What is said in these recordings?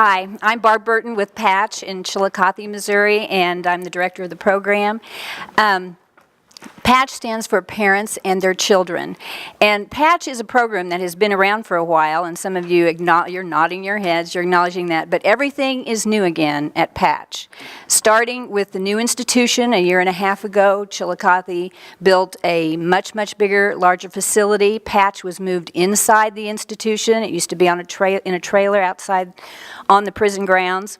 Hi, I'm Barb Burton with Patch in Chillicothe, Missouri, and I'm the director of the program. Patch stands for Parents and Their Children. And Patch is a program that has been around for a while, and some of you, you're nodding your heads, you're acknowledging that, but everything is new again at Patch. Starting with the new institution a year and a half ago, Chillicothe built a much bigger, larger facility. Patch was moved inside the institution. It used to be on in a trailer outside on the prison grounds.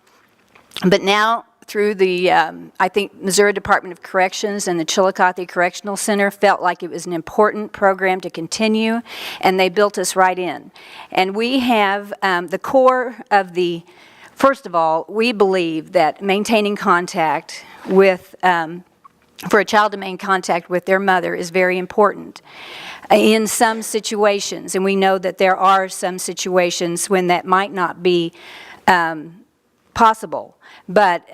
But now, through the, I think, Missouri Department of Corrections and the Chillicothe Correctional Center felt like it was an important program to continue, and they built us right in. And we have the core of the, first of all, we believe that maintaining contact with, for a child to maintain contact with their mother is very important in some situations, and we know that there are some situations when that might not be possible. But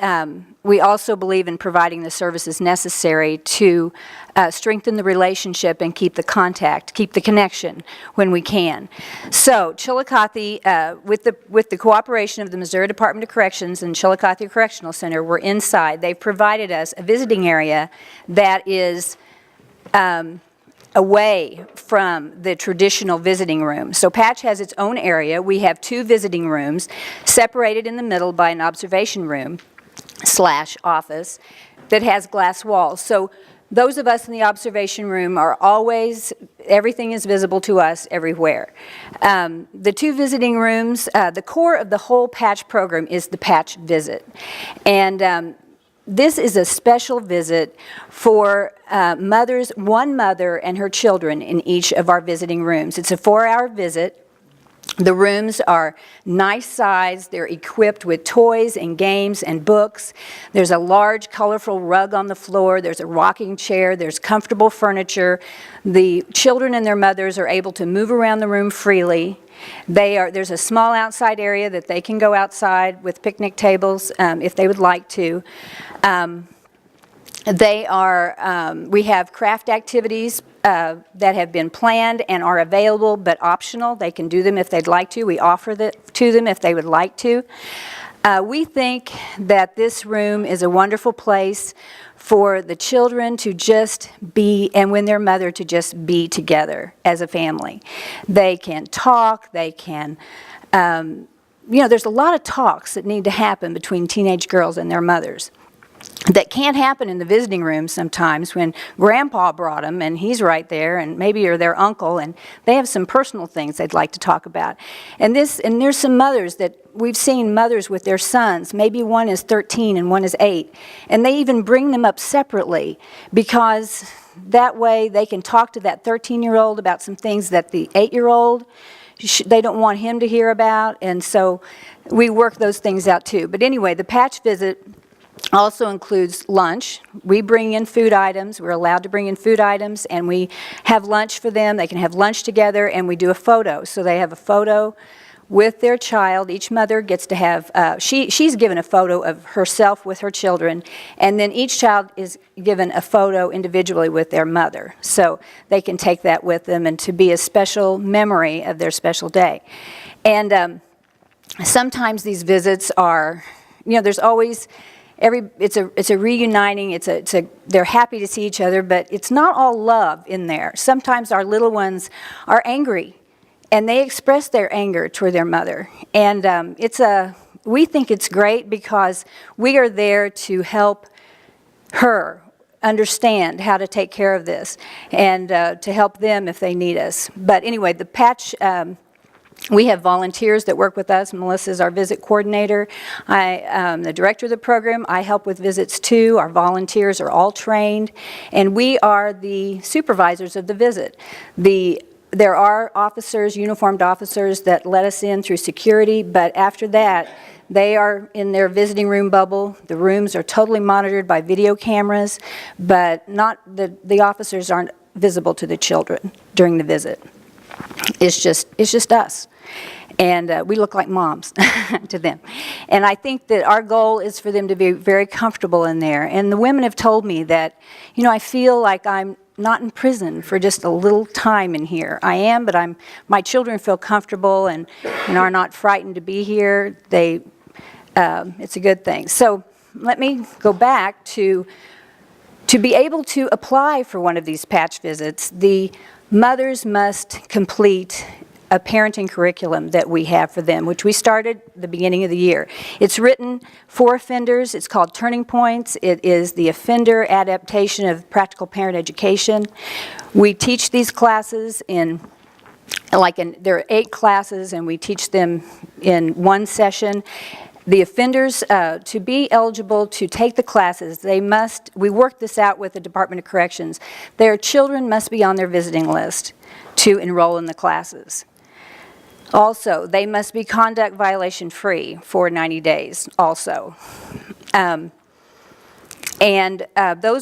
we also believe in providing the services necessary to strengthen the relationship and keep the contact, keep the connection when we can. So Chillicothe, with the cooperation of the Missouri Department of Corrections and Chillicothe Correctional Center, we're inside. They've provided us a visiting area that is away from the traditional visiting room. So Patch has its own area. We have 2 visiting rooms separated in the middle by an observation room / office that has glass walls. So those of us in the observation room are always, everything is visible to us everywhere. The 2 visiting rooms, the core of the whole Patch program is the Patch visit. And this is a special visit for mothers, one mother and her children in each of our visiting rooms. It's a 4-hour visit. The rooms are nice size. They're equipped with toys and games and books. There's a large, colorful rug on the floor. There's a rocking chair. There's comfortable furniture. The children and their mothers are able to move around the room freely. There's a small outside area that they can go outside with picnic tables if they would like to. We have craft activities that have been planned and are available but optional. They can do them if they'd like to. We offer that to them if they would like to. We think that this room is a wonderful place for the children to just be, and when their mother to just be together as a family. They can talk, they can, there's a lot of talks that need to happen between teenage girls and their mothers that can't happen in the visiting room sometimes when Grandpa brought them and he's right there, and maybe you're their uncle and they have some personal things they'd like to talk about. And there's some mothers that we've seen, mothers with their sons, maybe one is 13 and one is 8, and they even bring them up separately because that way they can talk to that 13-year-old about some things that the 8-year-old, they don't want him to hear about, and so we work those things out too. But anyway, the Patch visit also includes lunch. We bring in food items. We're allowed to bring in food items, and we have lunch for them. They can have lunch together, and we do a photo. So they have a photo with their child. Each mother gets to have, she's given a photo of herself with her children, and then each child is given a photo individually with their mother. So they can take that with them and to be a special memory of their special day. And sometimes these visits are, there's always, it's a reuniting, they're happy to see each other, but it's not all love in there. Sometimes our little ones are angry, and they express their anger toward their mother. And we think it's great because we are there to help her understand how to take care of this and to help them if they need us. But anyway, the Patch, we have volunteers that work with us. Melissa is our visit coordinator. I'm the director of the program. I help with visits too. Our volunteers are all trained, and we are the supervisors of the visit. There are officers, uniformed officers, that let us in through security, but after that, they are in their visiting room bubble. The rooms are totally monitored by video cameras, but not the officers aren't visible to the children during the visit. It's just us. And we look like moms to them. And I think that our goal is for them to be very comfortable in there. And the women have told me that, I feel like I'm not in prison for just a little time in here. I am, but my children feel comfortable and are not frightened to be here. It's a good thing. So let me go back to be able to apply for one of these patch visits. The mothers must complete a parenting curriculum that we have for them, which we started the beginning of the year. It's written for offenders. It's called Turning Points. It is the offender adaptation of practical parent education. We teach these classes there are 8 classes, and we teach them in one session. The offenders, to be eligible to take the classes, we work this out with the Department of Corrections. Their children must be on their visiting list to enroll in the classes. Also, they must be conduct violation free for 90 days also. Those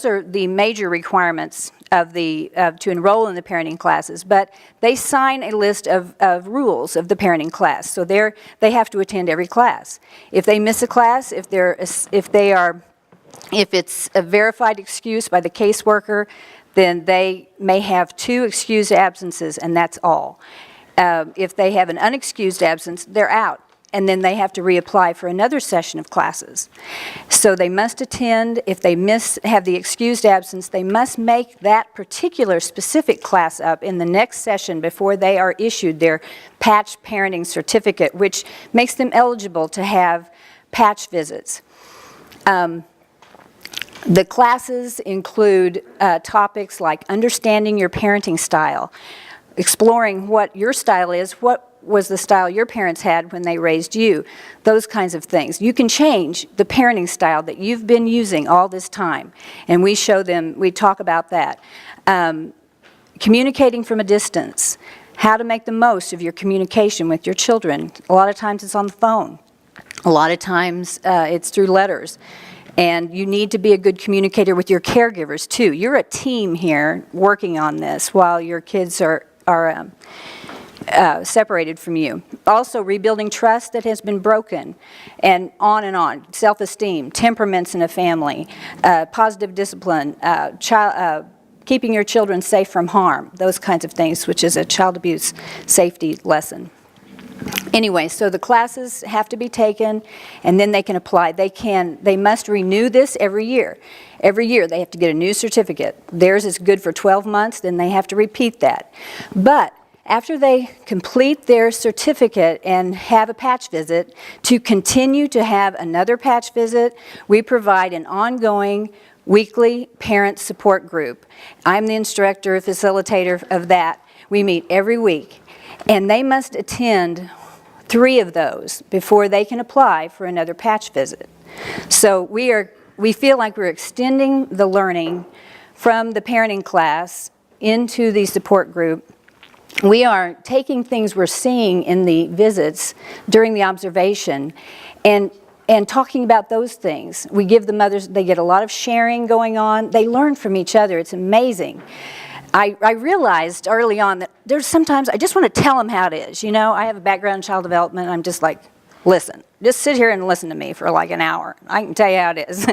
are the major requirements to enroll in the parenting classes, but they sign a list of rules of the parenting class. So they have to attend every class. If they miss a class, if it's a verified excuse by the caseworker, then they may have 2 excused absences, and that's all. If they have an unexcused absence, they're out. And then they have to reapply for another session of classes. So they must attend. If they have the excused absence, they must make that particular specific class up in the next session before they are issued their patch parenting certificate, which makes them eligible to have patch visits. The classes include topics like understanding your parenting style, exploring what your style is, what was the style your parents had when they raised you, those kinds of things. You can change the parenting style that you've been using all this time, and we show them, we talk about that. Communicating from a distance, how to make the most of your communication with your children. A lot of times it's on the phone. A lot of times it's through letters. And you need to be a good communicator with your caregivers too. You're a team here working on this while your kids are separated from you. Also, rebuilding trust that has been broken, and on. Self-esteem, temperaments in a family, positive discipline, keeping your children safe from harm, those kinds of things, which is a child abuse safety lesson. Anyway, so the classes have to be taken, and then they can apply. They must renew this every year. Every year they have to get a new certificate. Theirs is good for 12 months, then they have to repeat that. But after they complete their certificate and have a patch visit, to continue to have another patch visit, we provide an ongoing weekly parent support group. I'm the instructor, facilitator of that. We meet every week. And they must attend 3 of those before they can apply for another patch visit. So we feel like we're extending the learning from the parenting class into the support group. We are taking things we're seeing in the visits during the observation and talking about those things. We give the mothers, they get a lot of sharing going on. They learn from each other. It's amazing. I realized early on that there's sometimes I just want to tell them how it is. You know, I have a background in child development. I'm just like, listen, just sit here and listen to me for like an hour. I can tell you how it is.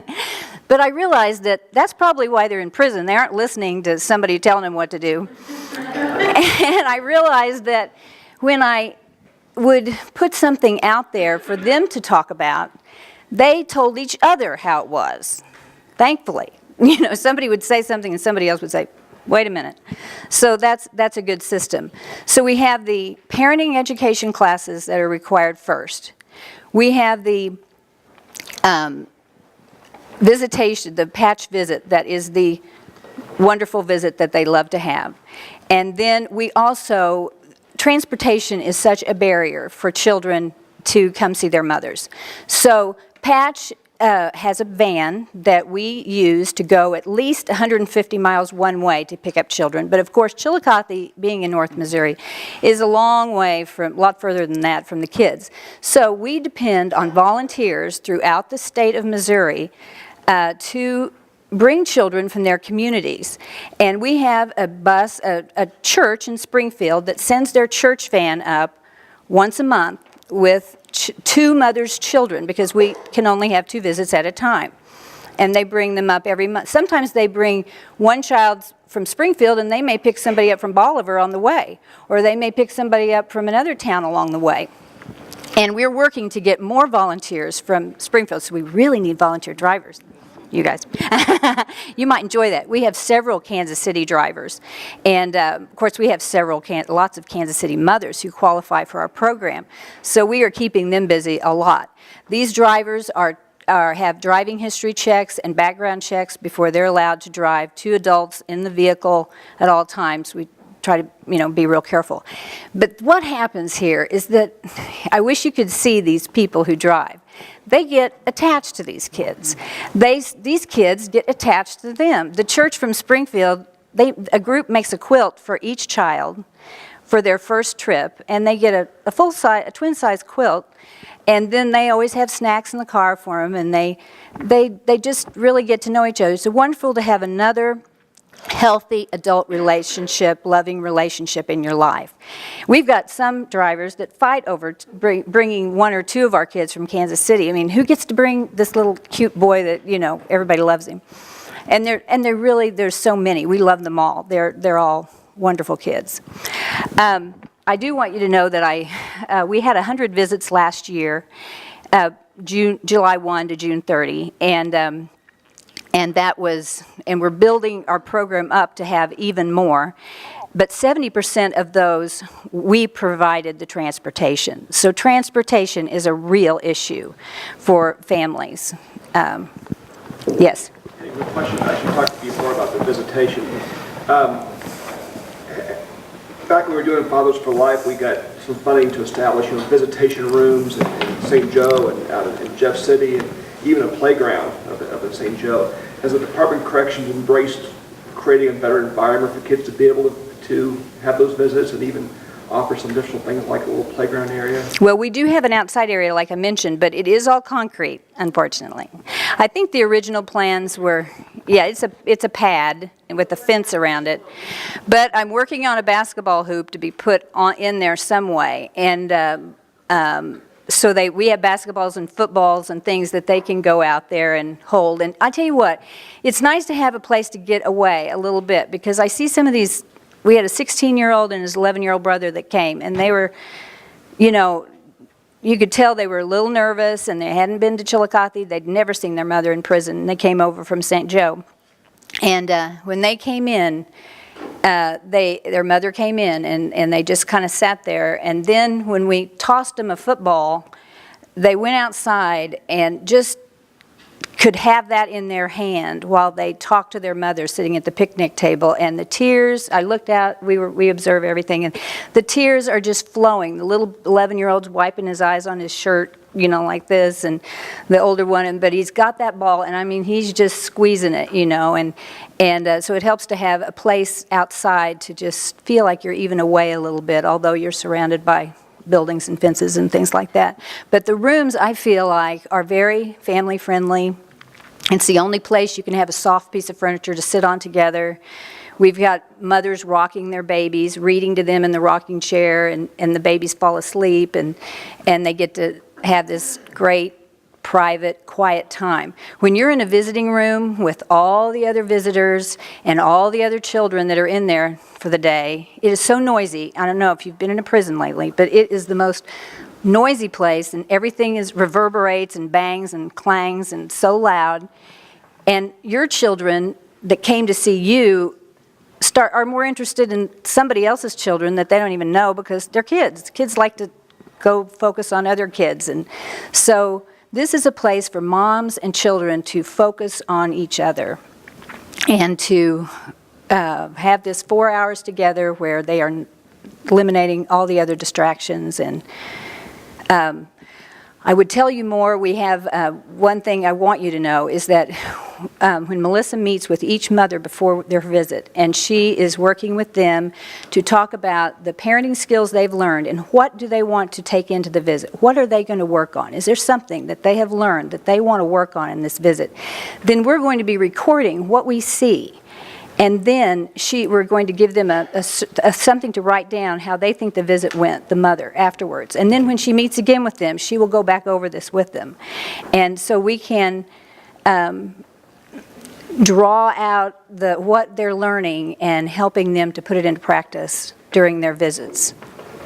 But I realized that that's probably why they're in prison. They aren't listening to somebody telling them what to do. And I realized that when I would put something out there for them to talk about, they told each other how it was, thankfully. You know, somebody would say something and somebody else would say, wait a minute. So that's a good system. So we have the parenting education classes that are required first. We have the visitation, the patch visit, that is the wonderful visit that they love to have. And then we also, transportation is such a barrier for children to come see their mothers. So Patch has a van that we use to go at least 150 miles one way to pick up children. But of course, Chillicothe, being in North Missouri, is a long way from, a lot further than that from the kids. So we depend on volunteers throughout the state of Missouri to bring children from their communities. And we have a bus, a church in Springfield that sends their church van up once a month with 2 mothers' children, because we can only have 2 visits at a time. and they bring them up every month. Sometimes they bring one child from Springfield, and they may pick somebody up from Bolivar on the way, or they may pick somebody up from another town along the way. And we're working to get more volunteers from Springfield, so we really need volunteer drivers. You guys. You might enjoy that. We have several Kansas City drivers. And, of course, we have lots of Kansas City mothers who qualify for our program. So we are keeping them busy a lot. These drivers have driving history checks and background checks before they're allowed to drive. 2 adults in the vehicle at all times. We try to, be real careful. But what happens here is that I wish you could see these people who drive. They get attached to these kids. These kids get attached to them. The church from Springfield, a group makes a quilt for each child for their first trip, and they get a twin-size quilt, and then they always have snacks in the car for them, and they just really get to know each other. It's wonderful to have another healthy adult relationship, loving relationship in your life. We've got some drivers that fight over bringing 1 or 2 of our kids from Kansas City. I mean, who gets to bring this little cute boy that, everybody loves him? And they're really, there's so many. We love them all. They're all wonderful kids. I do want you to know that we had 100 visits last year, July 1 to June 30, and we're building our program up to have even more. But 70% of those, we provided the transportation. So transportation is a real issue for families. Yes? Hey, good question. I should talk to you more about the visitation. Back when we were doing Fathers for Life, we got some funding to establish visitation rooms in St. Joe and out in Jeff City, and even a playground up in St. Joe. Has the Department of Corrections embraced creating a better environment for kids to be able to have those visits and even offer some additional things like a little playground area? Well, we do have an outside area, like I mentioned, but it is all concrete, unfortunately. I think the original plans were, it's a pad with a fence around it. But I'm working on a basketball hoop to be put in there some way, and so we have basketballs and footballs and things that they can go out there and hold. And I tell you what, it's nice to have a place to get away a little bit, because I see some of these. We had a 16-year-old and his 11-year-old brother that came, and they were, you could tell they were a little nervous, and they hadn't been to Chillicothe. They'd never seen their mother in prison, and they came over from St. Joe. And when they came in, their mother came in, and they just kind of sat there. And then when we tossed them a football, they went outside and just could have that in their hand while they talked to their mother sitting at the picnic table. And the tears, I looked out, we observe everything, and the tears are just flowing. The little 11-year-old's wiping his eyes on his shirt, like this, and the older one, but he's got that ball, and I mean, he's just squeezing it, and so it helps to have a place outside to just feel like you're even away a little bit, although you're surrounded by buildings and fences and things like that. But the rooms, I feel like, are very family-friendly. It's the only place you can have a soft piece of furniture to sit on together. We've got mothers rocking their babies, reading to them in the rocking chair, and the babies fall asleep, and they get to have this great, private, quiet time. When you're in a visiting room with all the other visitors and all the other children that are in there for the day, it is so noisy. I don't know if you've been in a prison lately, but it is the most noisy place, and everything reverberates and bangs and clangs and so loud. And your children that came to see you are more interested in somebody else's children that they don't even know, because they're kids. Kids like to go focus on other kids. And so this is a place for moms and children to focus on each other and to have this 4 hours together where they are eliminating all the other distractions. And I would tell you more. We have one thing I want you to know is that when Melissa meets with each mother before their visit, and she is working with them to talk about the parenting skills they've learned and what do they want to take into the visit. What are they going to work on? Is there something that they have learned that they want to work on in this visit? Then we're going to be recording what we see. And then we're going to give them something to write down how they think the visit went, the mother, afterwards. And then when she meets again with them, she will go back over this with them. And so we can draw out what they're learning and helping them to put it into practice during their visits.